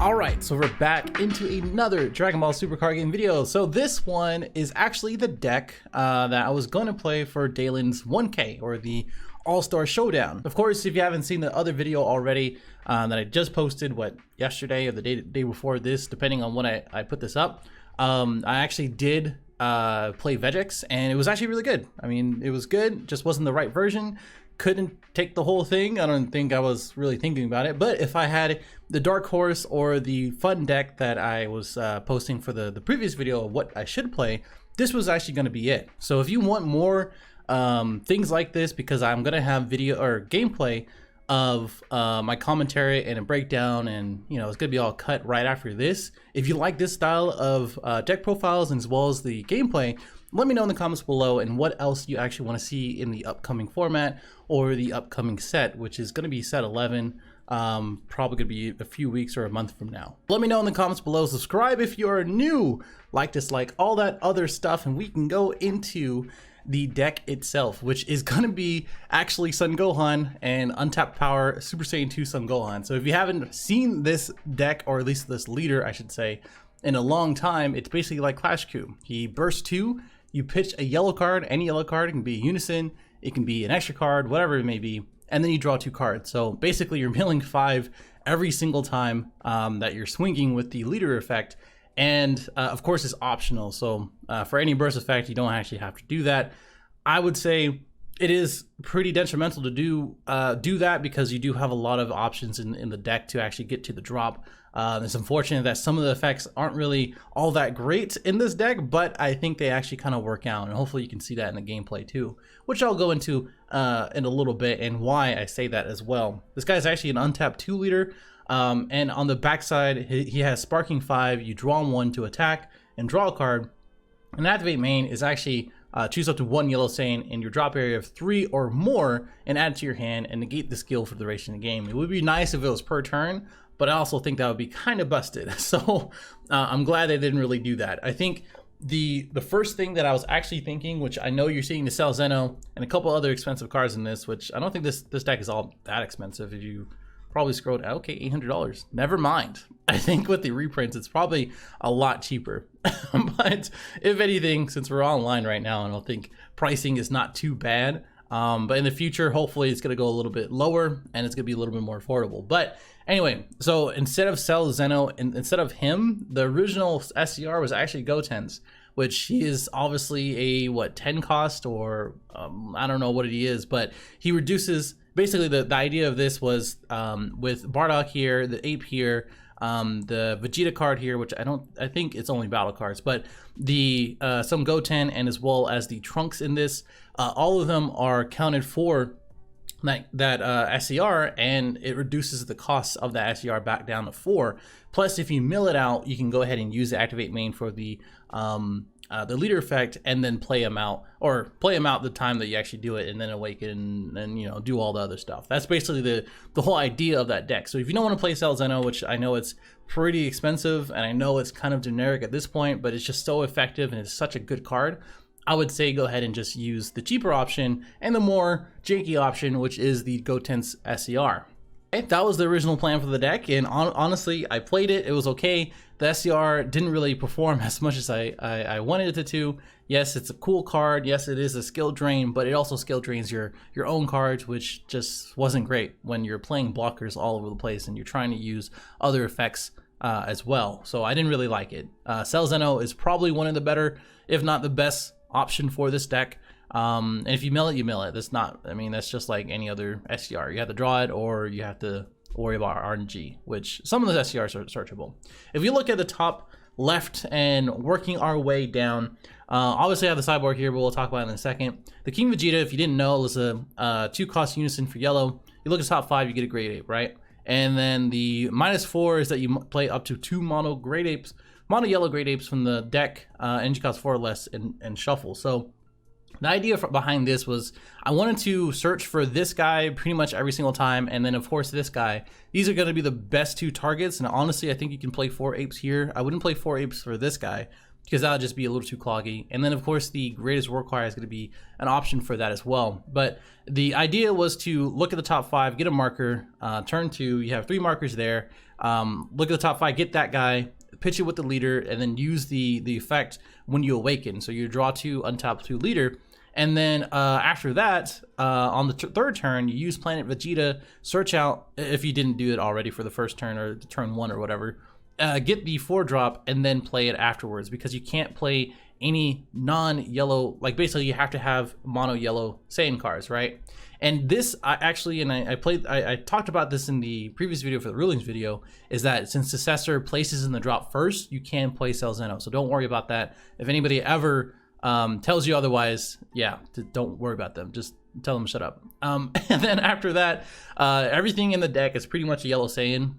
Alright, so we're back into another Dragon Ball Super card game video. So this one is actually the deck that I was going to play for Dalen's 1K, or the All-Star Showdown. Of course, if you haven't seen the other video already that I just posted, yesterday or the day before this, depending on when I put this up, I actually did play Vegex, and it was actually really good. I mean, it was good, just wasn't the right version. Couldn't take the whole thing. I don't think I was really thinking about it, but if I had the Dark Horse or the fun deck that I was posting for the previous video of what I should play, this was actually going to be it. So if you want more things like this, because I'm going to have video or gameplay of my commentary and a breakdown, and you know, it's going to be all cut right after this. If you like this style of deck profiles as well as the gameplay, let me know in the comments below and what else you actually want to see in the upcoming format or the upcoming set, which is going to be set 11, probably going to be a few weeks or a month from now. Let me know in the comments below. Subscribe if you are new, like, dislike, all that other stuff, and we can go into the deck itself, which is going to be actually Son Gohan and Untapped Power Super Saiyan 2 Son Gohan. So if you haven't seen this deck, or at least this leader I should say, in a long time, it's basically like Clash Coup. He bursts 2, you pitch a yellow card, any yellow card, it can be Unison, it can be an extra card, whatever it may be, and then you draw 2 cards. So basically you're milling 5 every single time that you're swinging with the leader effect, and of course it's optional. So for any burst effect, you don't actually have to do that. I would say it is pretty detrimental to do that, because you do have a lot of options in the deck to actually get to the drop. It's unfortunate that some of the effects aren't really all that great in this deck, but I think they actually kind of work out, and hopefully you can see that in the gameplay too, which I'll go into in a little bit, and why I say that as well. This guy's actually an untapped 2 leader, and on the backside he has Sparking 5, you draw 1 to attack and draw a card, and Activate Main is actually choose up to 1 yellow Saiyan in your drop area of 3 or more and add it to your hand and negate the skill for the duration of the game. It would be nice if it was per turn, but I also think that would be kind of busted. So I'm glad they didn't really do that. I think the first thing that I was actually thinking, which I know you're seeing the Cell Zeno and a couple other expensive cards in this, which I don't think this deck is all that expensive. If you probably scrolled, okay, $800. Never mind. I think with the reprints, it's probably a lot cheaper. But if anything, since we're online right now, and I don't think pricing is not too bad. But in the future, hopefully it's going to go a little bit lower and it's going to be a little bit more affordable. But anyway, so instead of Cell Zeno, instead of him, the original SCR was actually Goten's, which he is obviously a 10 cost, or I don't know what he is, but he reduces. Basically the idea of this was with Bardock here, the Ape here, the Vegeta card here, which I think it's only battle cards, but the some Goten and as well as the Trunks in this, all of them are counted for that SCR, and it reduces the cost of that SCR back down to 4. Plus, if you mill it out, you can go ahead and use the Activate Main for the leader effect, and then play them out the time that you actually do it, and then awaken and you know, do all the other stuff. That's basically the whole idea of that deck. So if you don't want to play Cell Zeno, which I know it's pretty expensive and I know it's kind of generic at this point, but it's just so effective and it's such a good card, I would say go ahead and just use the cheaper option and the more janky option, which is the Goten's SCR. Okay, that was the original plan for the deck, and honestly, I played it. It was okay. The SCR didn't really perform as much as I wanted it to. Yes, it's a cool card. Yes, it is a skill drain, but it also skill drains your own cards, which just wasn't great when you're playing blockers all over the place and you're trying to use other effects as well. So I didn't really like it. Cell Zeno is probably one of the better, if not the best option for this deck. And if you mill it, you mill it. That's not, I mean, that's just like any other SCR. You have to draw it, or you have to worry about RNG, which some of the SCRs are searchable. If you look at the top left and working our way down, obviously I have the sideboard here, but we'll talk about it in a second. The King Vegeta, if you didn't know, was a 2 cost Unison for yellow. You look at the top 5, you get a Great Ape, right? And then the -4 is that you play up to 2 mono yellow Great Apes from the deck, energy cost 4 or less, and shuffle. So the idea behind this was I wanted to search for this guy pretty much every single time, and then of course this guy. These are going to be the best 2 targets, and honestly I think you can play 4 apes here. I wouldn't play 4 apes for this guy, because that'll just be a little too cloggy. And then of course the greatest war card is going to be an option for that as well. But the idea was to look at the top 5, get a marker, turn 2, you have 3 markers there, look at the top 5, get that guy, pitch it with the leader, and then use the effect when you awaken. So you draw 2, untap 2 leader, and then after that, on the third turn, you use Planet Vegeta, search out, if you didn't do it already for the first turn or turn 1 or whatever, get the 4-drop and then play it afterwards, because you can't play any non-yellow, like basically you have to have mono yellow Saiyan cards, right? And this I talked about this in the previous video for the rulings video, is that since Successor places in the drop first, you can play Cell Zeno, so don't worry about that. If anybody ever tells you otherwise, yeah, don't worry about them, just tell them to shut up. And then after that, everything in the deck is pretty much a yellow Saiyan.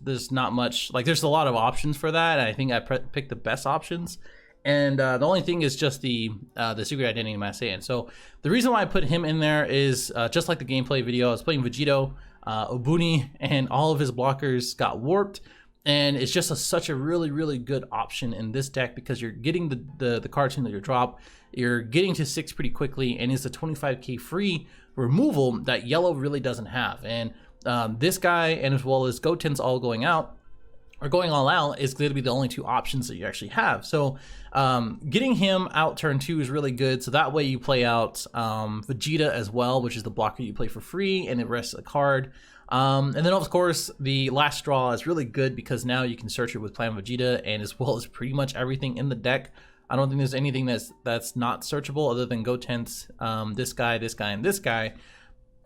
There's not much, like there's a lot of options for that, and I think I picked the best options. And the only thing is just the secret identity Mass Saiyan. So the reason why I put him in there is just like the gameplay video, I was playing Vegito, Obuni, and all of his blockers got warped. And it's just such a really good option in this deck, because you're getting the cartoon that you drop, you're getting to 6 pretty quickly, and it's a 25k free removal that yellow really doesn't have. And this guy, and as well as Goten's all going out, or going all out, is going to be the only 2 options that you actually have. So getting him out turn 2 is really good, so that way you play out Vegeta as well, which is the blocker you play for free, and it rests a card. And then of course the last straw is really good, because now you can search it with Planet Vegeta, and as well as pretty much everything in the deck. I don't think there's anything that's not searchable other than Goten's, this guy, and this guy,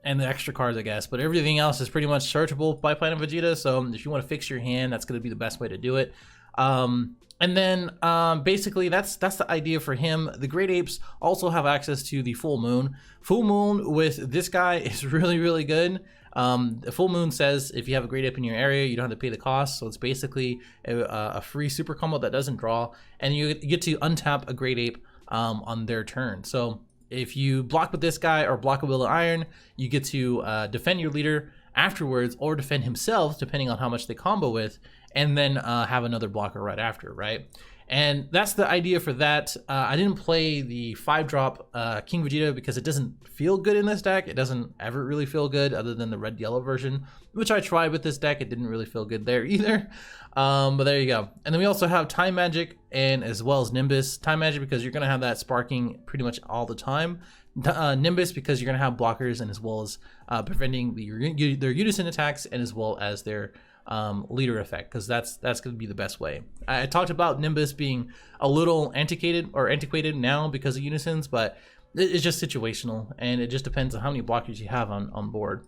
and the extra cards, I guess. But everything else is pretty much searchable by Planet Vegeta, so if you want to fix your hand, that's going to be the best way to do it. And then basically that's the idea for him. The Great Apes also have access to the Full Moon. Full Moon with this guy is really good. The Full Moon says if you have a Great Ape in your area, you don't have to pay the cost, so it's basically a free super combo that doesn't draw, and you get to untap a Great Ape on their turn. So if you block with this guy or block a Will of Iron, you get to defend your leader afterwards, or defend himself depending on how much they combo with, and then have another blocker right after, right? And that's the idea for that. I didn't play the 5-drop King Vegeta because it doesn't feel good in this deck. It doesn't ever really feel good other than the red-yellow version, which I tried with this deck. It didn't really feel good there either. But there you go. And then we also have Time Magic, and as well as Nimbus. Time Magic because you're going to have that sparking pretty much all the time. Nimbus because you're going to have blockers, and as well as preventing their unison attacks, and as well as their leader effect, because that's going to be the best way. I talked about Nimbus being a little antiquated now because of unisons, but it's just situational, and it just depends on how many blockers you have on board.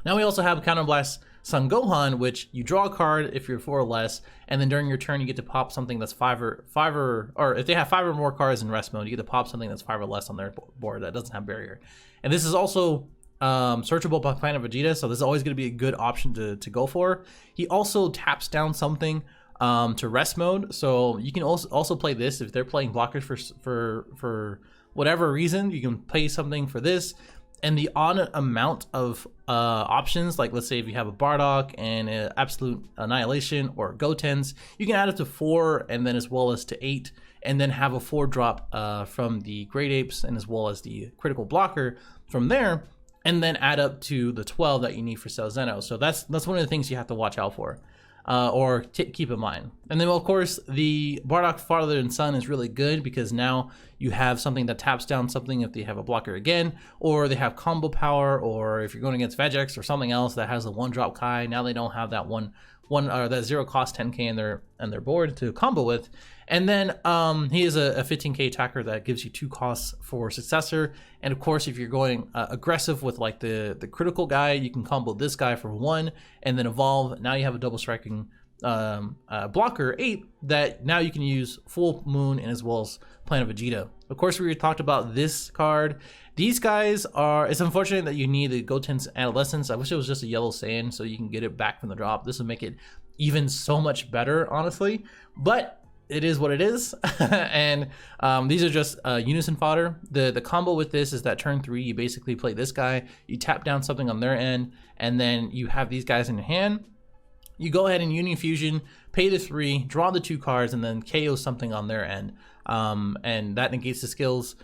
Now we also have Counterblast Son Gohan, which you draw a card if you're 4 or less, and then during your turn you get to pop something that's 5 or if they have 5 or more cards in rest mode, you get to pop something that's 5 or less on their board that doesn't have barrier. And this is also searchable by Planet Vegeta, so this is always going to be a good option to go for. He also taps down something to rest mode, so you can also play this if they're playing blockers for whatever reason. You can play something for this, and the odd amount of options, like let's say if you have a Bardock and Absolute Annihilation or Goten's, you can add it to 4, and then as well as to 8, and then have a 4-drop from the Great Apes, and as well as the critical blocker from there, and then add up to the 12 that you need for Cell Zeno. So that's one of the things you have to watch out for, or keep in mind. And then of course the Bardock Father and Son is really good, because now you have something that taps down something if they have a blocker again, or they have combo power, or if you're going against Vegex or something else that has a 1-drop Kai, now they don't have that one or that 0 cost 10k in their board to combo with. And then he is a 15k attacker that gives you 2 costs for Successor. And of course, if you're going aggressive with like the critical guy, you can combo this guy for 1 and then evolve. Now you have a double striking blocker 8 that now you can use Full Moon and as well as Planet Vegeta. Of course, we talked about this card. These guys it's unfortunate that you need the Goten's Adolescence. I wish it was just a yellow Saiyan so you can get it back from the drop. This would make it even so much better, honestly. But it is what it is. And these are just unison fodder. The combo with this is that turn 3, you basically play this guy, you tap down something on their end, and then you have these guys in your hand. you go ahead and Union Fusion, pay the 3, draw the 2 cards, and then KO something on their end. And that negates the skills.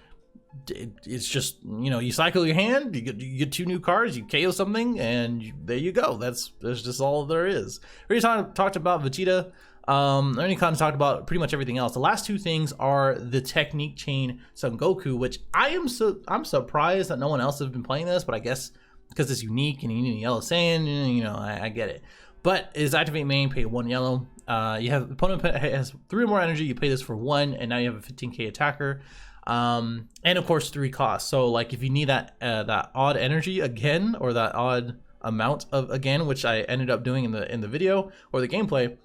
It's just, you know, you cycle your hand, you get 2 new cards, you KO something, and there you go. That's just all there is. We already talked about Vegeta. Ernie Khan talked about pretty much everything else. The last 2 things are the technique chain Son Goku, which I'm surprised that no one else has been playing this, but I guess because it's unique and you need a yellow Saiyan, you know, I get it. But is activate main, pay 1 yellow. You have opponent has 3 more energy, you pay this for 1, and now you have a 15k attacker. And of course 3 costs. So like if you need that that odd energy again, or that odd amount of again, which I ended up doing in the video or the gameplay,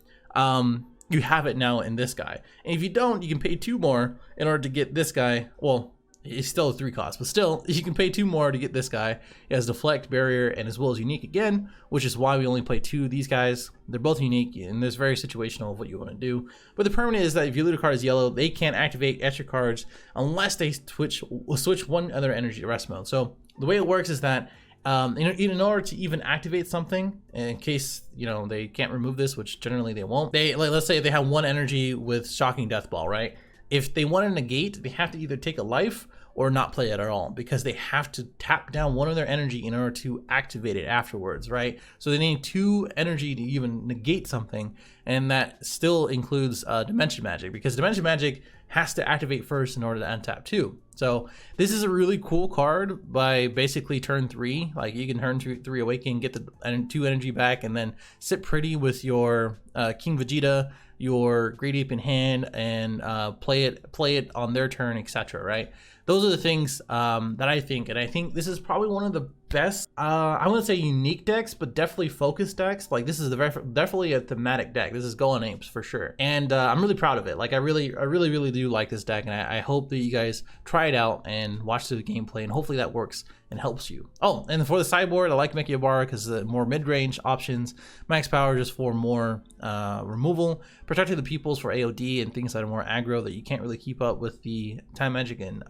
you have it now in this guy. And if you don't, you can pay 2 more in order to get this guy. Well, it's still a 3 cost, but still you can pay 2 more to get this guy. It has deflect, barrier, and as well as unique again, which is why we only play 2 of these guys. They're both unique, and there's very situational of what you want to do. But the permanent is that if your looter card is yellow, they can't activate extra cards unless they switch 1 other energy to rest mode. So the way it works is that in order to even activate something, in case, you know, they can't remove this, which generally they won't, they like, let's say they have 1 energy with shocking death ball, right? If they want to negate, they have to either take a life or not play it at all, because they have to tap down 1 of their energy in order to activate it afterwards, right? So they need 2 energy to even negate something, and that still includes Dimension Magic, because Dimension Magic has to activate first in order to untap 2. So this is a really cool card by basically turn 3. Like you can turn 3 Awaken, get the 2 energy back, and then sit pretty with your King Vegeta, your Great Ape in hand, and play it on their turn, etc. Right? Those are the things that I think, and I think this is probably one of the best, I wouldn't say unique decks, but definitely focused decks. Like this is definitely a thematic deck. This is Gohan Apes for sure, and I'm really proud of it. Like I really do like this deck, and I hope that you guys try it out and watch the gameplay, and hopefully that works and helps you. Oh, and for the sideboard, I like Mekiobara because the more mid-range options, max power just for more removal, protecting the peoples for AOD and things that are more aggro that you can't really keep up with the Time Magic and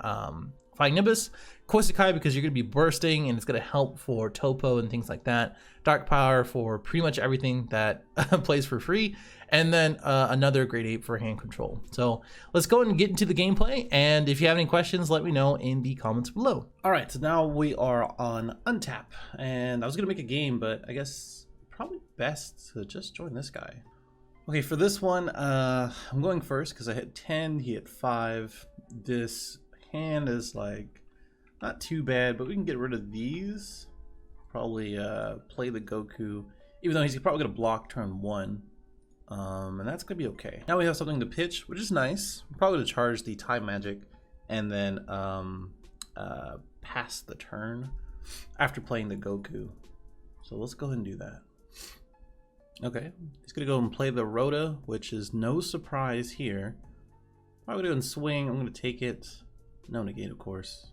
Flying Nimbus. Koisekai because you're going to be bursting and it's going to help for Topo and things like that. Dark Power for pretty much everything that plays for free. And then another Great Ape for hand control. So let's go and get into the gameplay. And if you have any questions, let me know in the comments below. All right, so now we are on Untap. And I was going to make a game, but I guess probably best to just join this guy. Okay, for this one, I'm going first because I hit 10, he hit 5. This hand is like not too bad, but we can get rid of these. Probably play the Goku, even though he's probably going to block turn 1. And that's going to be okay. Now we have something to pitch, which is nice. I'm probably going to charge the Time Magic and then pass the turn after playing the Goku. So let's go ahead and do that. Okay, he's going to go and play the Rhoda, which is no surprise here. Probably going to go and swing. I'm going to take it. No negate, of course.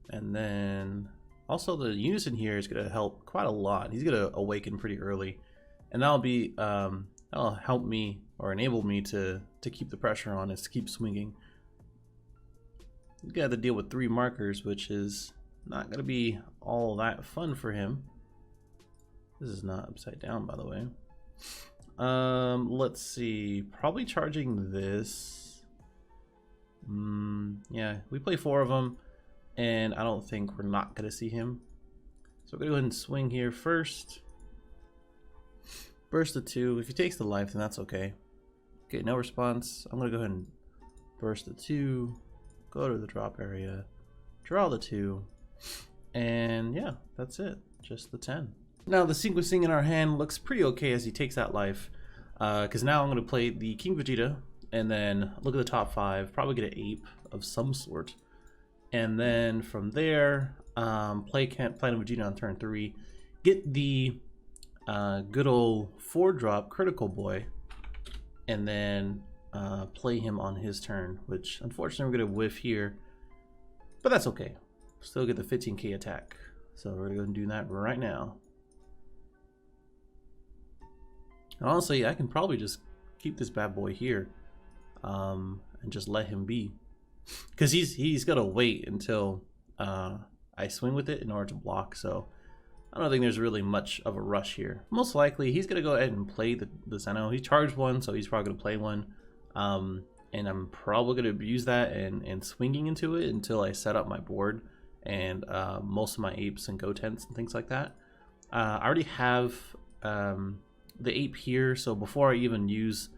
And then also the Unison here is going to help quite a lot. He's going to awaken pretty early. And that'll be that'll help me or enable me to keep the pressure on, is to keep swinging. He's got to deal with 3 markers, which is not going to be all that fun for him. This is not upside down, by the way. Let's see. Probably charging this. Yeah, we play 4 of them, and I don't think we're not going to see him. So we're going to go ahead and swing here first. Burst the 2. If he takes the life, then that's okay. Okay, no response. I'm going to go ahead and burst the 2. Go to the drop area. Draw the 2. And yeah, that's it. Just the 10. Now the sequencing in our hand looks pretty okay as he takes that life. Because now I'm going to play the King Vegeta. And then look at the top 5. Probably get an ape of some sort. And then from there, play Platinum Vegeta on turn 3. Get the good old 4-drop Critical Boy, and then play him on his turn, which unfortunately we're going to whiff here, but that's okay. Still get the 15k attack. So we're going to go and do that right now. And honestly, I can probably just keep this bad boy here and just let him be, because he's got to wait until I swing with it in order to block. So I don't think there's really much of a rush here. Most likely, he's going to go ahead and play the Zeno. He charged one, so he's probably going to play one. And I'm probably going to abuse that and swinging into it until I set up my board and most of my apes and Gotens and things like that. I already have the ape here, so before I even use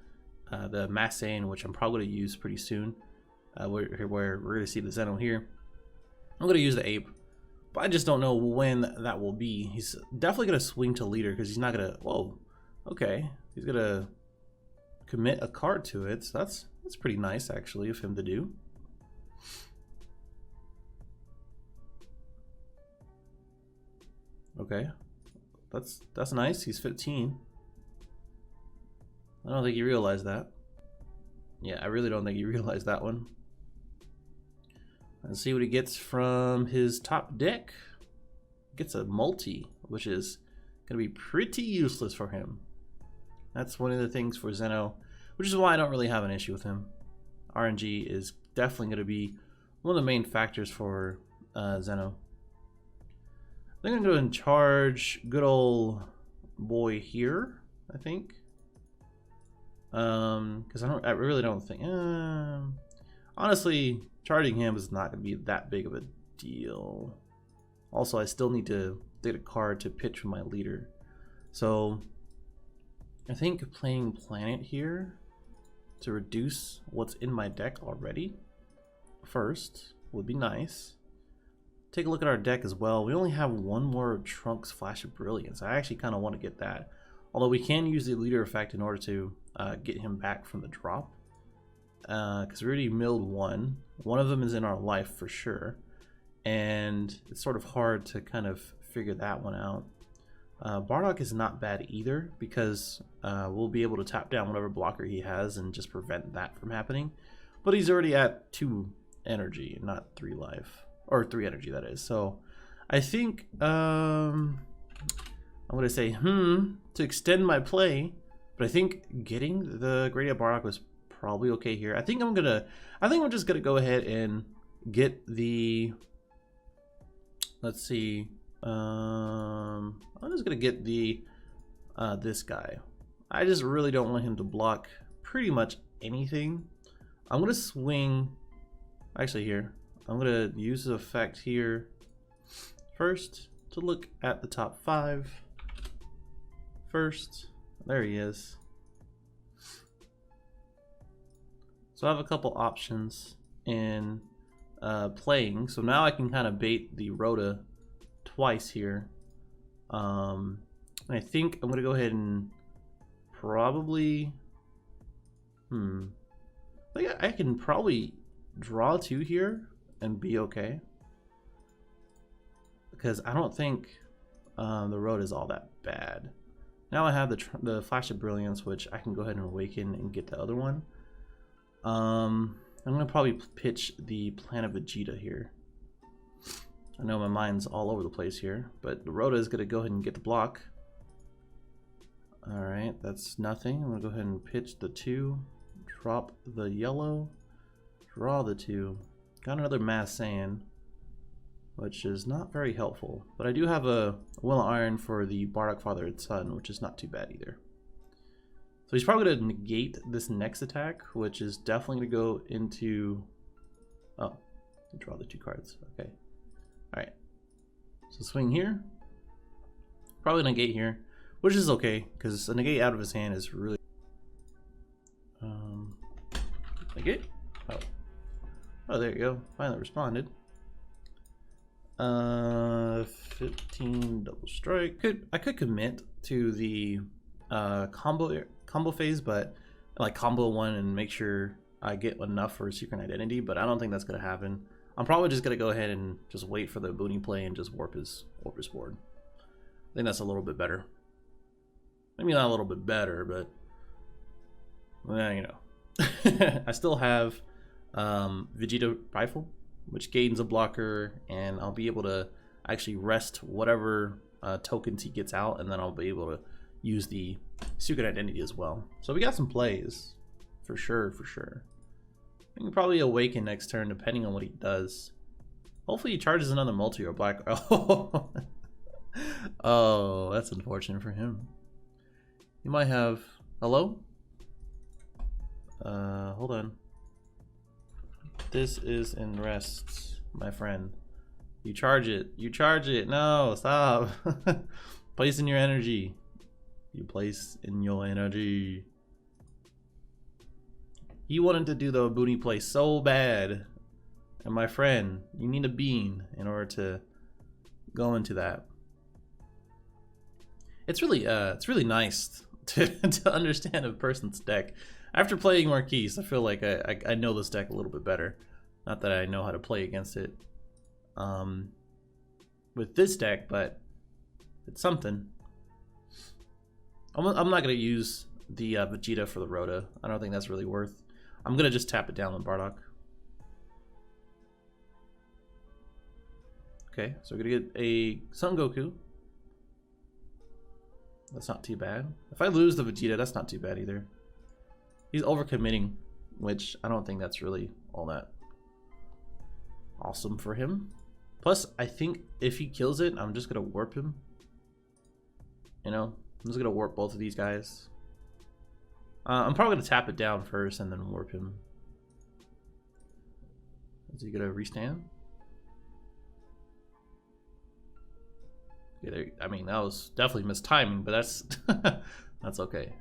the Massane, which I'm probably going to use pretty soon, where we're going to see the Zeno here, I'm going to use the ape. But I just don't know when that will be. He's definitely going to swing to leader because he's not going to... Whoa. Okay. He's going to commit a card to it. So that's pretty nice, actually, of him to do. Okay. That's nice. He's 15. I don't think he realized that. Yeah, I really don't think he realized that one. Let's see what he gets from his top deck. Gets a multi, which is going to be pretty useless for him. That's one of the things for Zeno, which is why I don't really have an issue with him. RNG is definitely going to be one of the main factors for Zeno. I'm going to go and charge good old boy here, I think. Because I really don't think... honestly, charging him is not going to be that big of a deal. Also, I still need to get a card to pitch for my leader. So, I think playing Planet here to reduce what's in my deck already first would be nice. Take a look at our deck as well. We only have one more Trunks Flash of Brilliance. I actually kind of want to get that. Although we can use the leader effect in order to get him back from the drop. Because we already milled one. One of them is in our life for sure. And it's sort of hard to kind of figure that one out. Bardock is not bad either because we'll be able to tap down whatever blocker he has and just prevent that from happening. But he's already at 2 energy, not 3 life. Or 3 energy, that is. So I think I'm going to say, to extend my play. But I think getting the Gradient Bardock was probably okay here. I think I'm just gonna go ahead and get the, let's see, I'm just gonna get the this guy. I just really don't want him to block pretty much anything. I'm gonna swing, actually here, I'm gonna use the effect here first to look at the top 5 first. There he is. So I have a couple options in playing. So now I can kind of bait the Rhoda twice here. And I think I'm going to go ahead and probably... I think I can probably draw 2 here and be okay. Because I don't think the Rhoda is all that bad. Now I have the Flash of Brilliance, which I can go ahead and awaken and get the other one. I'm going to probably pitch the Planet Vegeta here. I know my mind's all over the place here, but the Rhoda is going to go ahead and get the block. Alright, that's nothing. I'm going to go ahead and pitch the 2, drop the yellow, draw the 2. Got another Mass Sand, which is not very helpful. But I do have a Will of Iron for the Bardock Father and Son, which is not too bad either. So he's probably going to negate this next attack, which is definitely going to go into... Oh, draw the 2 cards. Okay. Alright. So swing here. Probably negate here, which is okay, because a negate out of his hand is really... Negate? Oh, there you go. Finally responded. 15 double strike. I could commit to the combo phase, but like combo 1 and make sure I get enough for Secret Identity, but I don't think that's gonna happen. I'm probably just gonna go ahead and just wait for the Boony play and just warp his board. I think that's a little bit better. Maybe not a little bit better, but well, you know. I still have Vegeta Rifle, which gains a blocker, and I'll be able to actually rest whatever tokens he gets out, and then I'll be able to use the Secret Identity as well. So we got some plays, for sure. We can probably awaken next turn, depending on what he does. Hopefully he charges another multi or black. Oh, Oh, that's unfortunate for him. He might have... Hello? Hold on. This is in rest, my friend. You charge it. You charge it. No, stop. Place in your energy. You place in your energy. He wanted to do the booty play so bad. And my friend, you need a bean in order to go into that. It's really nice to understand a person's deck. After playing Marquise, I feel like I know this deck a little bit better. Not that I know how to play against it with this deck, but it's something. I'm not gonna use the Vegeta for the Rhoda. I don't think that's really worth. I'm gonna just tap it down with Bardock. Okay, so we're gonna get a Son Goku. That's not too bad. If I lose the Vegeta, that's not too bad either. He's overcommitting, which I don't think that's really all that awesome for him. Plus, I think if he kills it, I'm just gonna warp him. You know, I'm just gonna warp both of these guys. I'm probably gonna tap it down first and then warp him. Is he gonna restand? Yeah, I mean, that was definitely mistiming, but that's that's okay.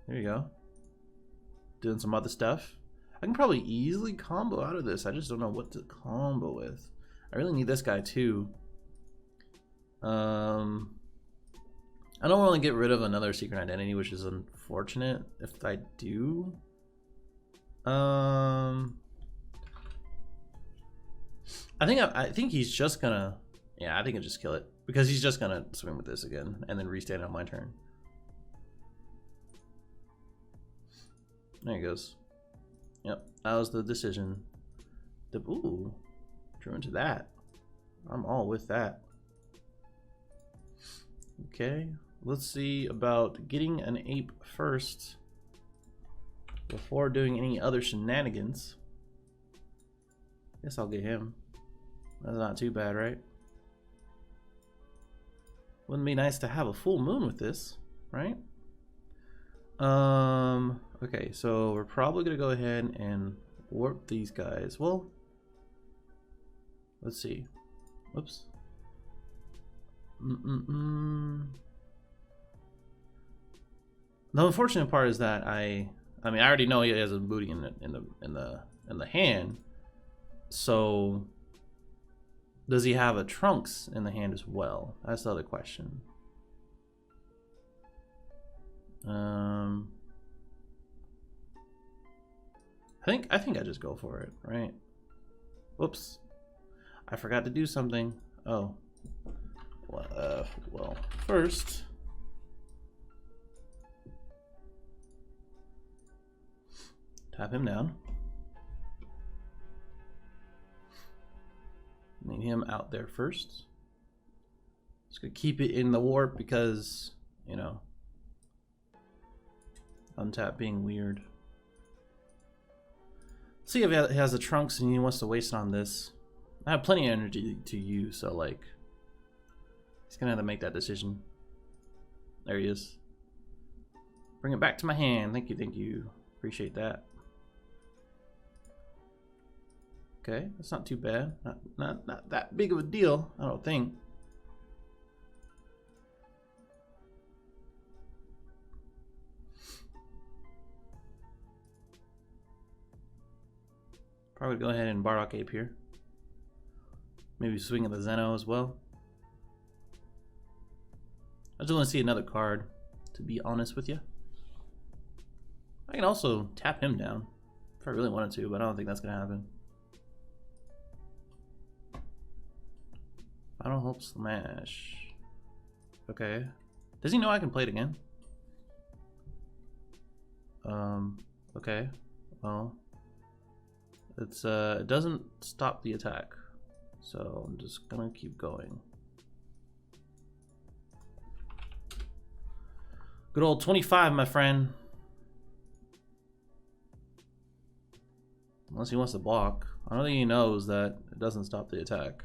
There you go. Doing some other stuff. I can probably easily combo out of this. I just don't know what to combo with. I really need this guy too. I don't want to get rid of another secret identity, which is unfortunate if I do. I think he's just gonna, yeah, I think I'll just kill it because he's just gonna swing with this again and then restand on my turn. There he goes. Yep, that was the decision. Ooh, drew into that. I'm all with that. Okay, let's see about getting an ape first before doing any other shenanigans. Guess I'll get him. That's not too bad, right? Wouldn't be nice to have a full moon with this, right? Okay, so we're probably gonna go ahead and warp these guys. Well, let's see. Whoops. The unfortunate part is that I mean, I already know he has a booty in the hand. So, does he have a Trunks in the hand as well? That's the other question. I think I just go for it, right? Whoops, I forgot to do something. Oh, well, first, tap him down. Need him out there first. Just gonna keep it in the warp because, you know, untap being weird. See if he has the Trunks and he wants to waste it on this. I have plenty of energy to use, so like, he's gonna have to make that decision. There he is. Bring it back to my hand. Thank you. Appreciate that. Okay, that's not too bad. Not that big of a deal, I don't think. Probably go ahead and Bardock Ape here. Maybe swing at the Zeno as well. I just want to see another card, to be honest with you. I can also tap him down if I really wanted to, but I don't think that's gonna happen. Final Hope Smash. Okay. Does he know I can play it again? Okay. Well, it's it doesn't stop the attack, so I'm just gonna keep going. Good old 25, my friend. Unless he wants to block, I don't think he knows that it doesn't stop the attack.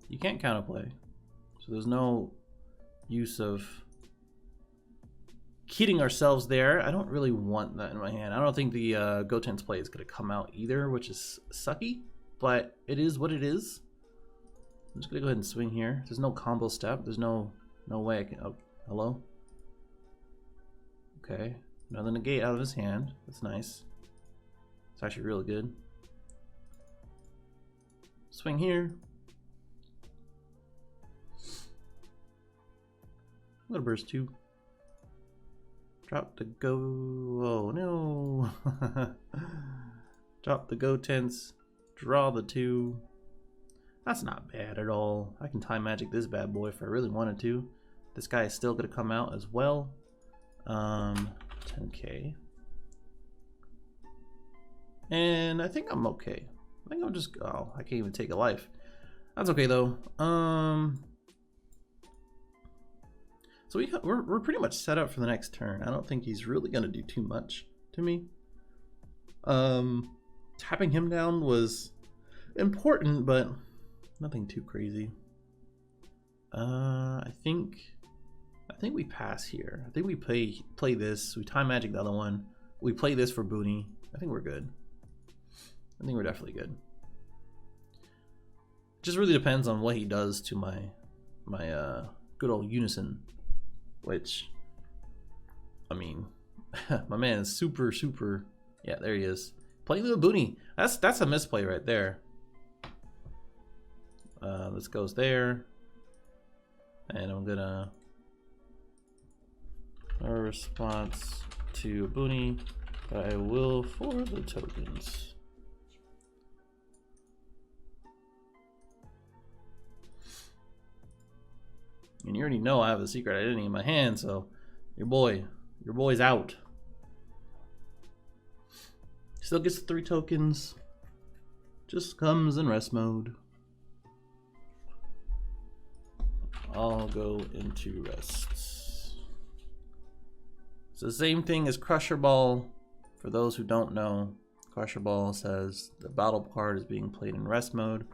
You can't counterplay, so there's no use of kidding ourselves there. I don't really want that in my hand. I don't think the Goten's play is going to come out either, which is sucky, but it is what it is. I'm just going to go ahead and swing here. There's no combo step. There's no way I can... Oh, hello? Okay. Another negate out of his hand. That's nice. It's actually really good. Swing here. I'm gonna burst 2. Drop the go. Oh no. Drop the Goten's. Draw the 2. That's not bad at all. I can time magic this bad boy if I really wanted to. This guy is still gonna come out as well. 10k. And I think I'm okay. I think I'm just... Oh, I can't even take a life. That's okay though. So we're pretty much set up for the next turn. I don't think he's really gonna do too much to me. Tapping him down was important, but nothing too crazy. I think we pass here. I think we play this. We time magic the other one. We play this for Booney. I think we're good. I think we're definitely good. Just really depends on what he does to my good old Unison. Which, I mean, my man is super. Yeah, there he is. Playing the Booney. That's a misplay right there. This goes there, and I'm gonna a response to Booney, but I will for the tokens. And you already know I have a secret identity in my hand, so your boy's out. Still gets the 3 tokens. Just comes in rest mode. I'll go into rest. It's the same thing as Crusher Ball. For those who don't know, Crusher Ball says the battle card is being played in rest mode.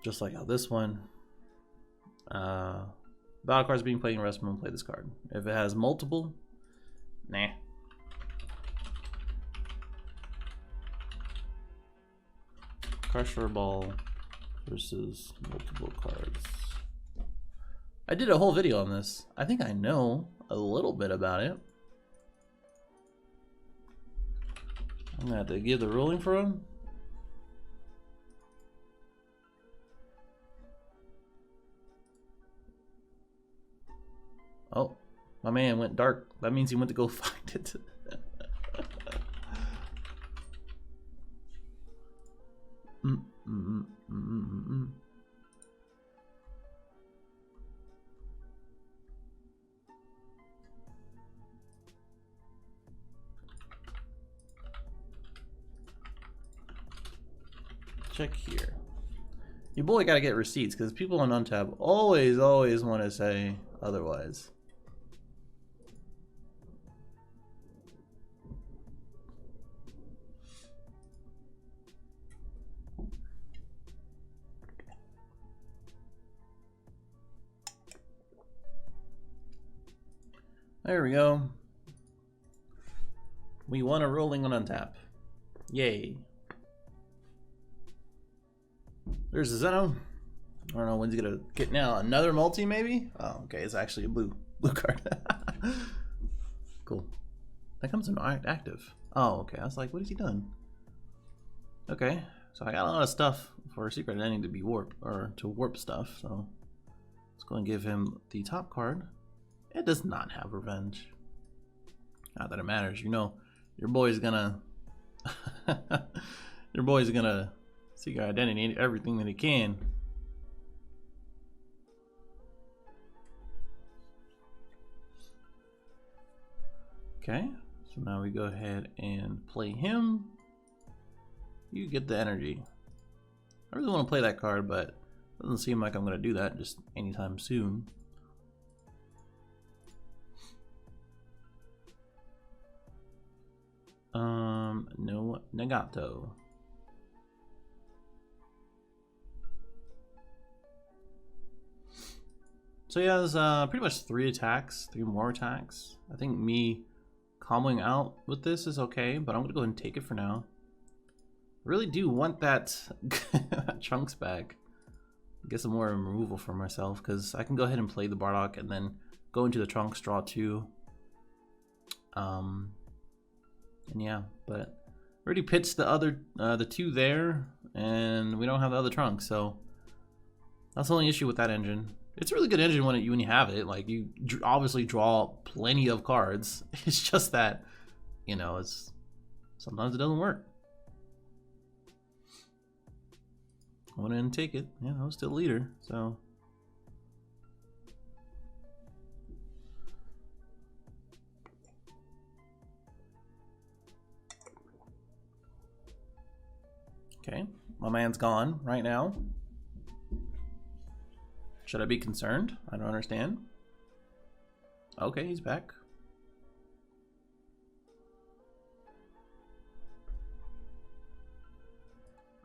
Just like how this one. Battle cards being played in rest mode, play this card. If it has multiple, nah. Crusher Ball versus multiple cards. I did a whole video on this. I think I know a little bit about it. I'm gonna have to give the ruling for him. Oh, my man went dark. That means he went to go find it. Check here. Your boy gotta get receipts because people on Untab always want to say otherwise. There we go. We won a rolling on Untap. Yay. There's the Zeno. I don't know when's he gonna get now. Another multi maybe? Oh, okay. It's actually a blue card. Cool. That comes in active. Oh, okay. I was like, what has he done? Okay. So I got a lot of stuff for a secret ending to be warp or to warp stuff. So let's go and give him the top card. It does not have revenge. Not that it matters. You know, your boy's gonna your boy's gonna secret identity everything that he can. Okay, so now we go ahead and play him. You get the energy. I really want to play that card, but it doesn't seem like I'm gonna do that just anytime soon. Negato. So he has pretty much 3 attacks, 3 more attacks. I think me comboing out with this is okay, but I'm gonna go ahead and take it for now. I really do want that Trunks back. Get some more removal for myself, because I can go ahead and play the Bardock and then go into the Trunks, draw 2. And yeah, but already pitched the other the 2 there, and we don't have the other Trunks, so that's the only issue with that engine. It's a really good engine when you have it. Like, you obviously draw plenty of cards. It's just that, you know, it's sometimes it doesn't work. I went in and take it. Yeah, I was still leader, so. Okay, my man's gone right now. Should I be concerned? I don't understand. Okay, he's back.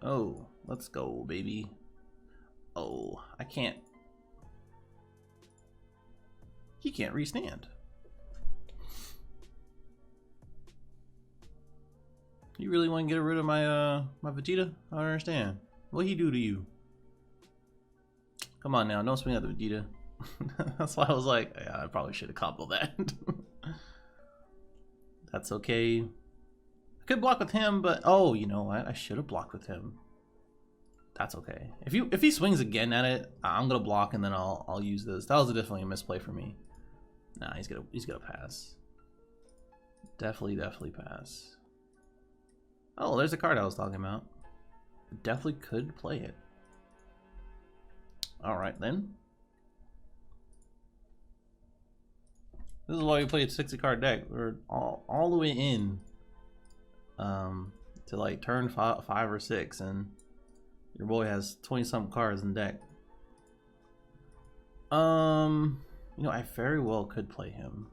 Oh, let's go, baby. Oh, I can't. He can't restand. You really want to get rid of my my Vegeta? I don't understand. What'd he do to you? Come on now, don't swing at the Vegeta. That's why I was like, yeah, I probably should have comboed that. That's okay. I could block with him, but oh, you know what? I should have blocked with him. That's okay. If he swings again at it, I'm gonna block and then I'll use this. That was definitely a misplay for me. Nah, he's gonna pass. Definitely pass. Oh, there's the card I was talking about. Definitely could play it. Alright then. This is why we played a 60 card deck. We're all the way in to like turn 5 or 6, and your boy has 20 something cards in deck. You know, I very well could play him.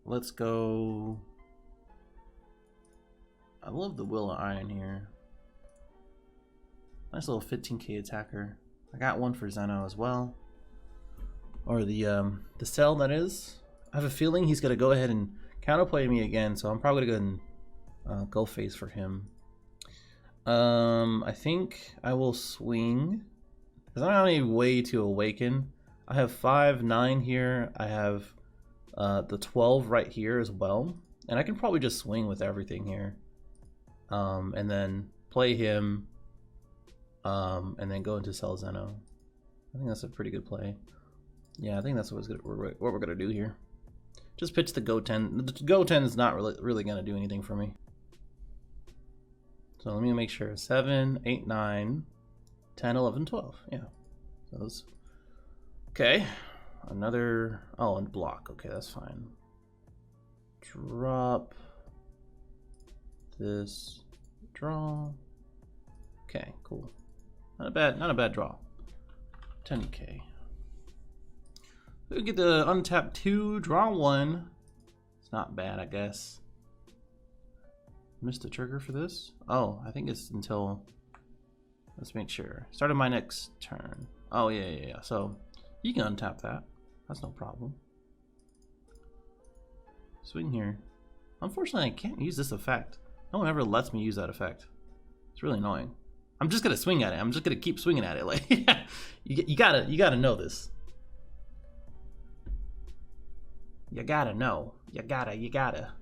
Let's go. I love the Will of Iron here. Nice little 15k attacker. I got one for Zeno as well, or the Cell, that is. I have a feeling he's gonna go ahead and counterplay me again, so I'm probably gonna go ahead and go face for him. I think I will swing because I don't have any way to awaken. I have 5, 9 here. I have the 12 right here as well, and I can probably just swing with everything here, and then play him. And then go into Cell Zeno. I think that's a pretty good play. Yeah, I think that's what we're gonna do here. Just pitch the Goten. The Goten is not really gonna do anything for me. So let me make sure. 7, 8, 9, 10, 11, 12. Yeah. So those. Okay. Another. Oh, and block. Okay, that's fine. Drop this. Draw. Okay, cool. Not a bad draw. 10k. We get the untap 2, draw 1. It's not bad, I guess. Missed the trigger for this? Oh, I think it's until. Let's make sure. Start of my next turn. Oh yeah. So you can untap that. That's no problem. Swing here. Unfortunately, I can't use this effect. No one ever lets me use that effect. It's really annoying. I'm just gonna swing at it. I'm just gonna keep swinging at it. Like, you gotta know this. You gotta know. You gotta.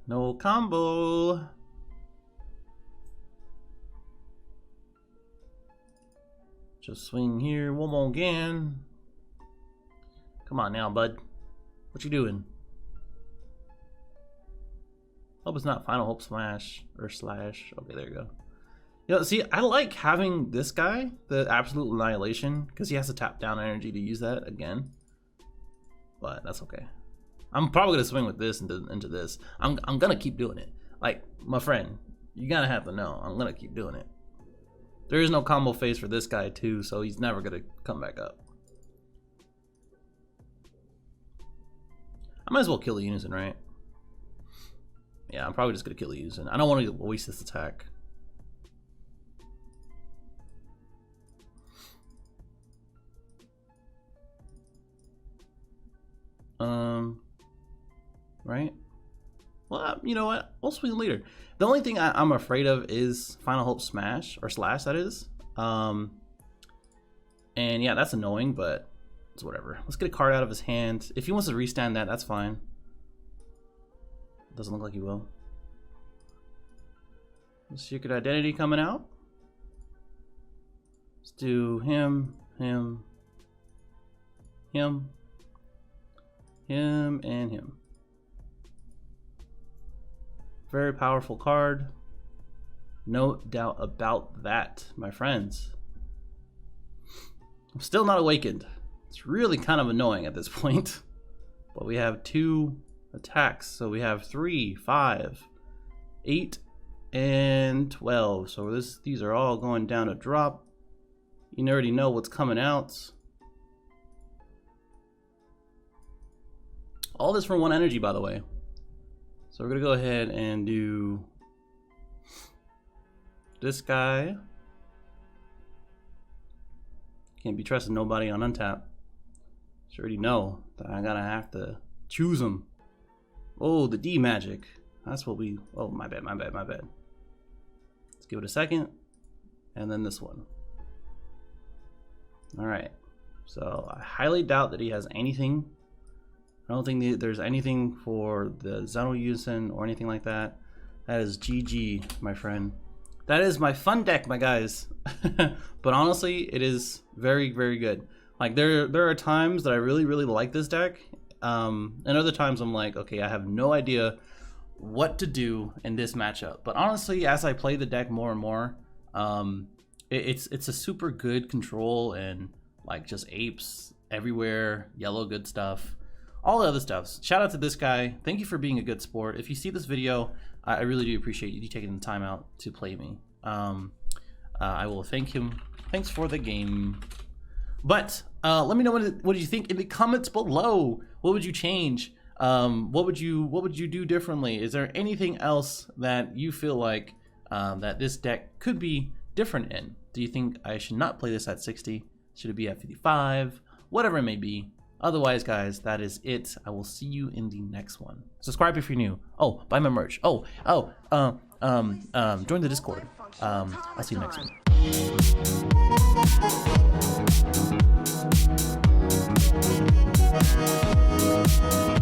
No combo. Just swing here one more again. Come on now, bud. What you doing? Hope it's not Final Hope Smash or Slash. Okay, there you go. You know, see, I like having this guy, the Absolute Annihilation, because he has to tap down energy to use that again. But that's okay. I'm probably gonna swing with this into this. I'm gonna keep doing it. Like, my friend, you gotta have to know. I'm gonna keep doing it. There is no combo phase for this guy too, so he's never gonna come back up. I might as well kill the unison, right? Yeah, I'm probably just gonna kill the unison. I don't want to waste this attack. Right? Well, you know what? We'll swing later. The only thing I'm afraid of is Final Hope Smash, or Slash, that is. And yeah, that's annoying, but it's whatever. Let's get a card out of his hand. If he wants to restand that, that's fine. Doesn't look like he will. Secret Identity coming out. Let's do him, and him. Very powerful card. No doubt about that, my friends. I'm still not awakened. It's really kind of annoying at this point. But we have 2 attacks. So we have 3, 5, 8, and 12. So these are all going down a drop. You already know what's coming out. All this for 1 energy, by the way. So we're gonna go ahead and do this guy. Can't be trusting nobody on untap. You already know that I gotta have to choose them. Oh, the D magic. That's what we. Oh, my bad. Let's give it a second, and then this one. All right. So I highly doubt that he has anything. I don't think there's anything for the Xeno Unison or anything like that. That is GG, my friend. That is my fun deck, my guys. But honestly, it is very, very good. Like there are times that I really, really like this deck. And other times I'm like, okay, I have no idea what to do in this matchup. But honestly, as I play the deck more and more, it's a super good control and like just apes everywhere, yellow good stuff. All the other stuff. Shout out to this guy. Thank you for being a good sport. If you see this video, I really do appreciate you taking the time out to play me. I will thank him. Thanks for the game. But let me know what you think in the comments below. What would you change? What would you do differently? Is there anything else that you feel like that this deck could be different in? Do you think I should not play this at 60? Should it be at 55? Whatever it may be. Otherwise, guys, that is it. I will see you in the next one. Subscribe if you're new. Oh, buy my merch. Join the Discord. I'll see you next one.